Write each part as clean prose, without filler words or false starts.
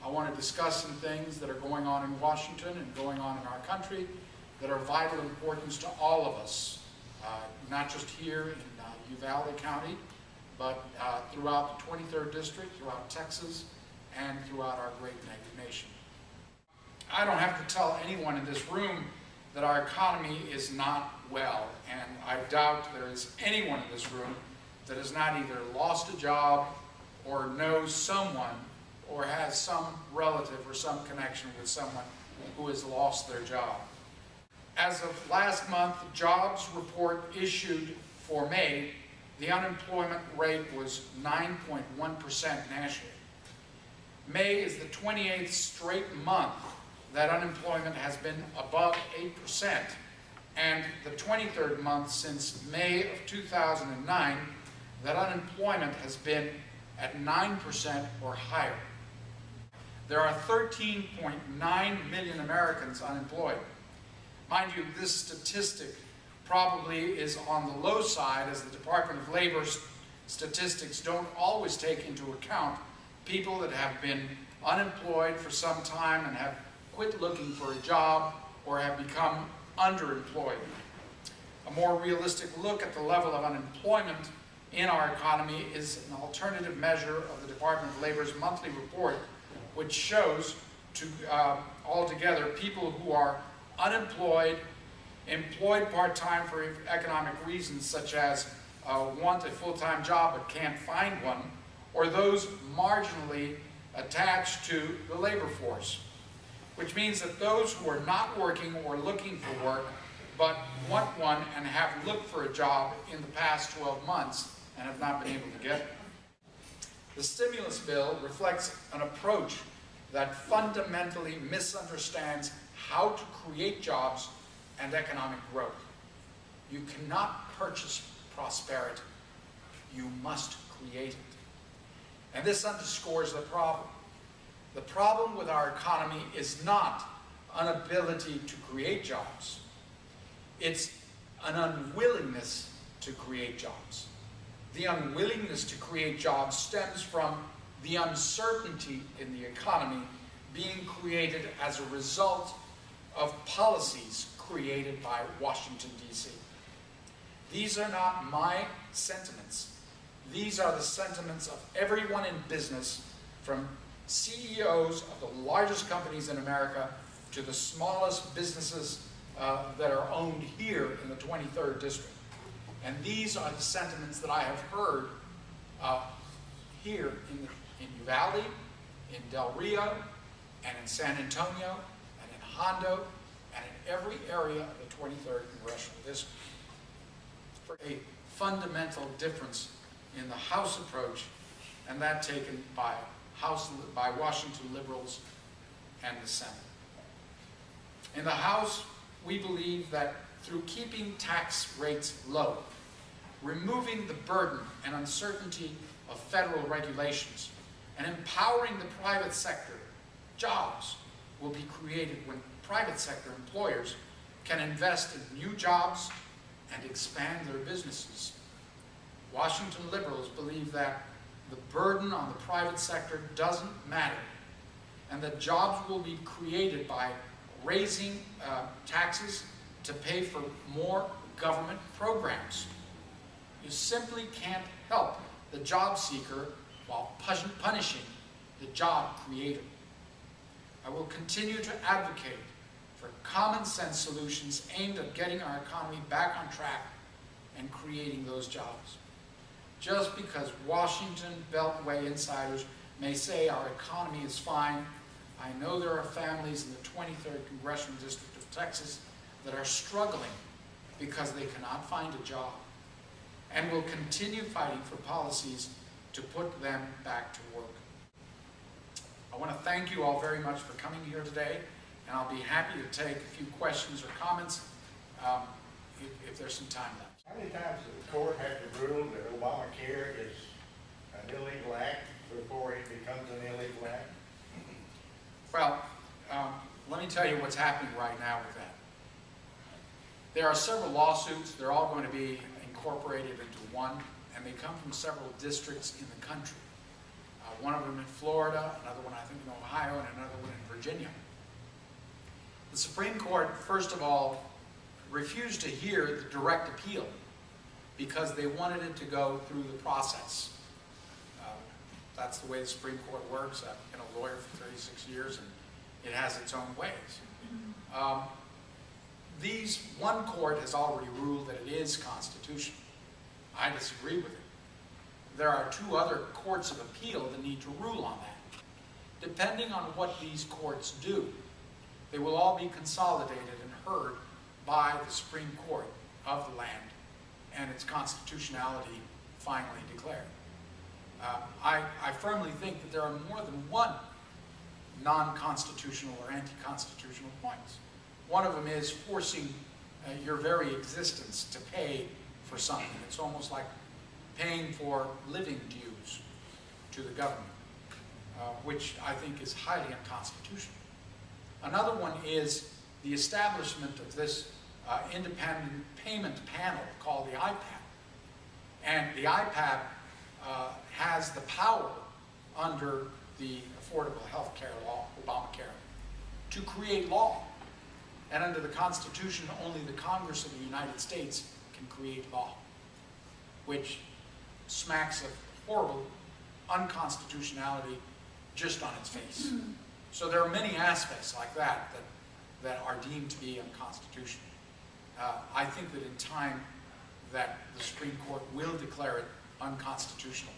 I want to discuss some things that are going on in Washington and going on in our country that are of vital importance to all of us, not just here in Uvalde County, but throughout the 23rd District, throughout Texas, and throughout our great nation. I don't have to tell anyone in this room that our economy is not well, and I doubt there is anyone in this room that has not either lost a job or knows someone or has some relative or some connection with someone who has lost their job. As of last month, the jobs report issued for May, the unemployment rate was 9.1% nationally. May is the 28th straight month that unemployment has been above 8%, and the 23rd month since May of 2009 that unemployment has been at 9% or higher. There are 13.9 million Americans unemployed. Mind you, this statistic probably is on the low side, as the Department of Labor statistics don't always take into account people that have been unemployed for some time and have quit looking for a job or have become underemployed. A more realistic look at the level of unemployment in our economy is an alternative measure of the Department of Labor's monthly report, which shows altogether people who are unemployed, employed part-time for economic reasons such as want a full-time job but can't find one, or those marginally attached to the labor force, which means that those who are not working or looking for work but want one and have looked for a job in the past 12 months and have not been able to get it. The stimulus bill reflects an approach that fundamentally misunderstands how to create jobs and economic growth. You cannot purchase prosperity. You must create it. And this underscores the problem. The problem with our economy is not an inability to create jobs. It's an unwillingness to create jobs. The unwillingness to create jobs stems from the uncertainty in the economy being created as a result of policies created by Washington, D.C. These are not my sentiments. These are the sentiments of everyone in business, from CEOs of the largest companies in America to the smallest businesses that are owned here in the 23rd District. And these are the sentiments that I have heard here in Uvalde, in Del Rio, and in San Antonio, and in Hondo, and in every area of the 23rd Congressional District. For a fundamental difference in the House approach, and that taken by Washington liberals and the Senate. In the House, we believe that through keeping tax rates low, removing the burden and uncertainty of federal regulations, and empowering the private sector, jobs will be created when private sector employers can invest in new jobs and expand their businesses. Washington liberals believe that the burden on the private sector doesn't matter, and that jobs will be created by raising taxes to pay for more government programs. You simply can't help the job seeker while punishing the job creator. I will continue to advocate for common sense solutions aimed at getting our economy back on track and creating those jobs. Just because Washington Beltway insiders may say our economy is fine, I know there are families in the 23rd Congressional District of Texas that are struggling because they cannot find a job, and will continue fighting for policies to put them back to work. I want to thank you all very much for coming here today, and I'll be happy to take a few questions or comments if there's some time left. How many times does the court have to rule that Obamacare is an illegal act before it becomes an illegal act? Well, let me tell you what's happening right now with that. There are several lawsuits. They're all going to be incorporated into one, and they come from several districts in the country. One of them in Florida, another one I think in Ohio. Ohio and another one in Virginia. The Supreme Court, first of all, refused to hear the direct appeal because they wanted it to go through the process. That's the way the Supreme Court works. I've been a lawyer for 36 years, and it has its own ways. One court has already ruled that it is constitutional. I disagree with it. There are 2 other courts of appeal that need to rule on that. Depending on what these courts do, they will all be consolidated and heard by the Supreme Court of the land and its constitutionality finally declared. I firmly think that there are more than one non-constitutional or anti-constitutional points. One of them is forcing your very existence to pay for something. It's almost like paying for living dues to the government, which I think is highly unconstitutional. Another one is the establishment of this independent payment panel called the IPAP. And the IPAP has the power under the Affordable Health Care Law, Obamacare, to create law. And under the Constitution, only the Congress of the United States can create law, which smacks of horrible unconstitutionality just on its face. So there are many aspects like that that are deemed to be unconstitutional. I think that in time that the Supreme Court will declare it unconstitutional.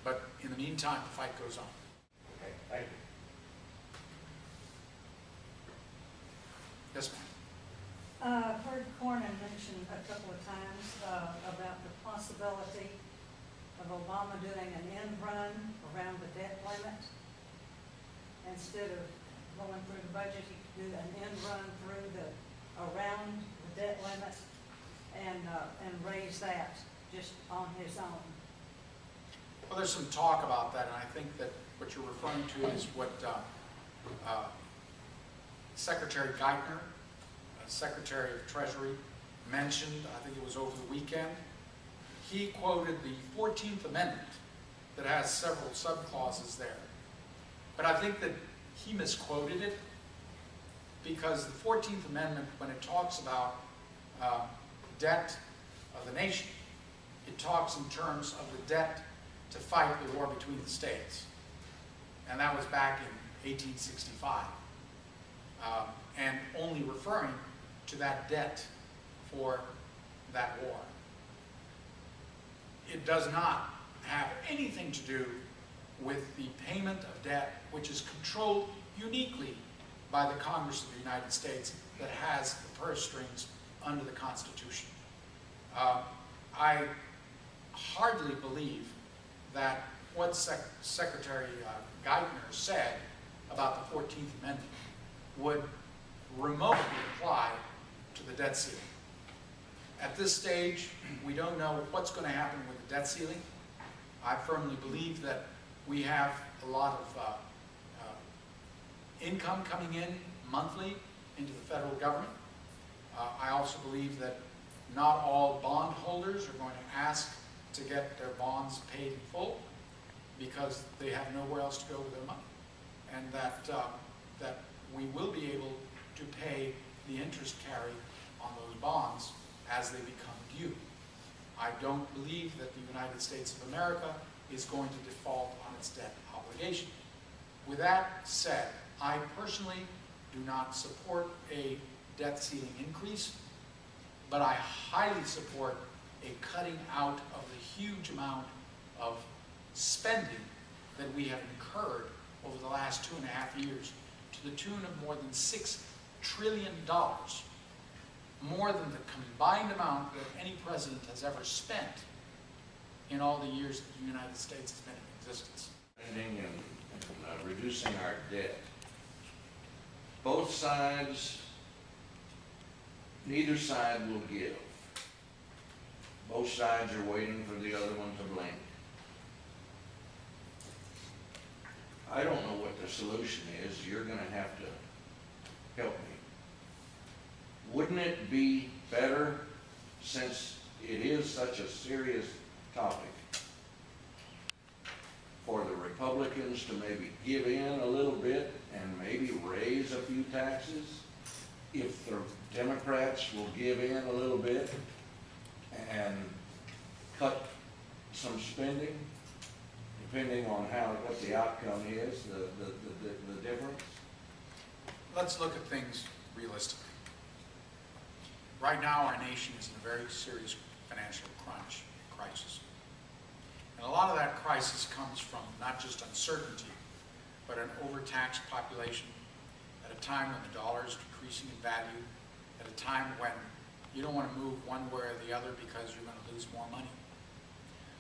But in the meantime, the fight goes on. Okay, thank you. Yes, ma'am. I've heard Cornyn mention a couple of times about the possibility of Obama doing an end run around the debt limit. Instead of going through the budget, he could do an end run around the debt limit and raise that just on his own. Well, there's some talk about that, and I think that what you're referring to is what Secretary Geithner, Secretary of Treasury, mentioned. I think it was over the weekend. He quoted the 14th Amendment that has several subclauses there. But I think that he misquoted it, because the 14th Amendment, when it talks about debt of the nation, it talks in terms of the debt to fight the war between the states. And that was back in 1865. And only referring to that debt for that war. It does not have anything to do with the payment of debt, which is controlled uniquely by the Congress of the United States that has the purse strings under the Constitution. I hardly believe that what Secretary Geithner said about the 14th Amendment would remotely apply to the debt ceiling. At this stage, we don't know what's going to happen with the debt ceiling. I firmly believe that we have a lot of income coming in monthly into the federal government. I also believe that not all bond holders are going to ask to get their bonds paid in full because they have nowhere else to go with their money. And that we will be able to pay the interest carry on those bonds as they become due. I don't believe that the United States of America is going to default on its debt obligation. With that said, I personally do not support a debt ceiling increase, but I highly support a cutting out of the huge amount of spending that we have incurred over the last 2.5 years to the tune of more than $6 trillion, more than the combined amount that any president has ever spent in all the years that the United States has been in existence. Spending and reducing our debt. Both sides, neither side will give. Both sides are waiting for the other one to blink. I don't know what the solution is. You're going to have to help me. Wouldn't it be better, since it is such a serious topic, for the Republicans Republicans to maybe give in a little bit and maybe raise a few taxes. If the Democrats will give in a little bit and cut some spending, depending on what the outcome is, the difference. Let's look at things realistically. Right now, our nation is in a very serious financial crisis. And a lot of that crisis comes from not just uncertainty, but an overtaxed population at a time when the dollar is decreasing in value, at a time when you don't want to move one way or the other because you're going to lose more money.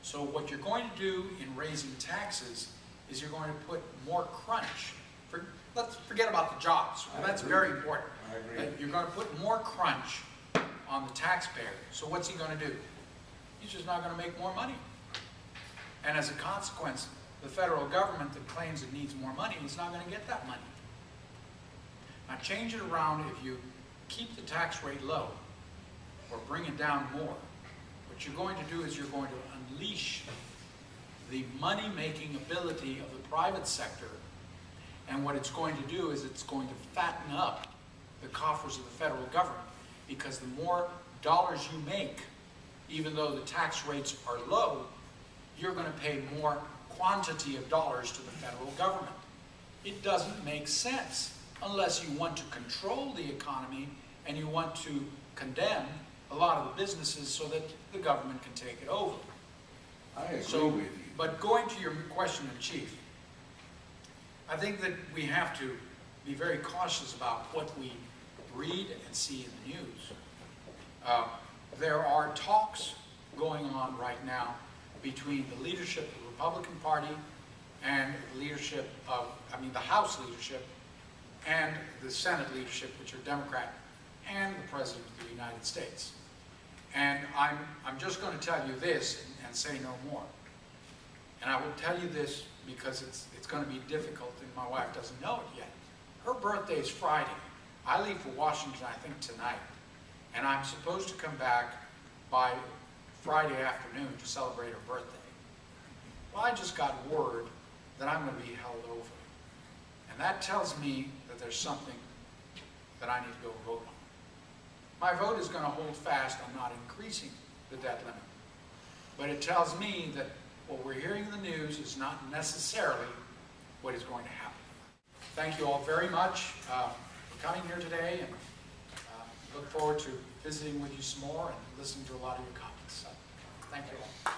So what you're going to do in raising taxes is you're going to put more crunch. Let's forget about the jobs. Well, that's very important. I agree. You're going to put more crunch on the taxpayer. So what's he going to do? He's just not going to make more money. And as a consequence, the federal government that claims it needs more money is not going to get that money. Now change it around. If you keep the tax rate low or bring it down more, what you're going to do is you're going to unleash the money-making ability of the private sector. And what it's going to do is it's going to fatten up the coffers of the federal government, because the more dollars you make, even though the tax rates are low, you're going to pay more quantity of dollars to the federal government. It doesn't make sense unless you want to control the economy and you want to condemn a lot of the businesses so that the government can take it over. I agree with you. But going to your question in chief, I think that we have to be very cautious about what we read and see in the news. There are talks going on right now between the leadership of the Republican Party and the leadership of, the House leadership and the Senate leadership, which are Democrat, and the President of the United States. And I'm just going to tell you this and say no more. And I will tell you this because it's going to be difficult, and my wife doesn't know it yet. Her birthday is Friday. I leave for Washington, I think, tonight. And I'm supposed to come back by Friday afternoon to celebrate her birthday. Well, I just got word that I'm going to be held over. And that tells me that there's something that I need to go vote on. My vote is going to hold fast on not increasing the debt limit. But it tells me that what we're hearing in the news is not necessarily what is going to happen. Thank you all very much for coming here today, and look forward to visiting with you some more and listening to a lot of your comments. So, thank you all.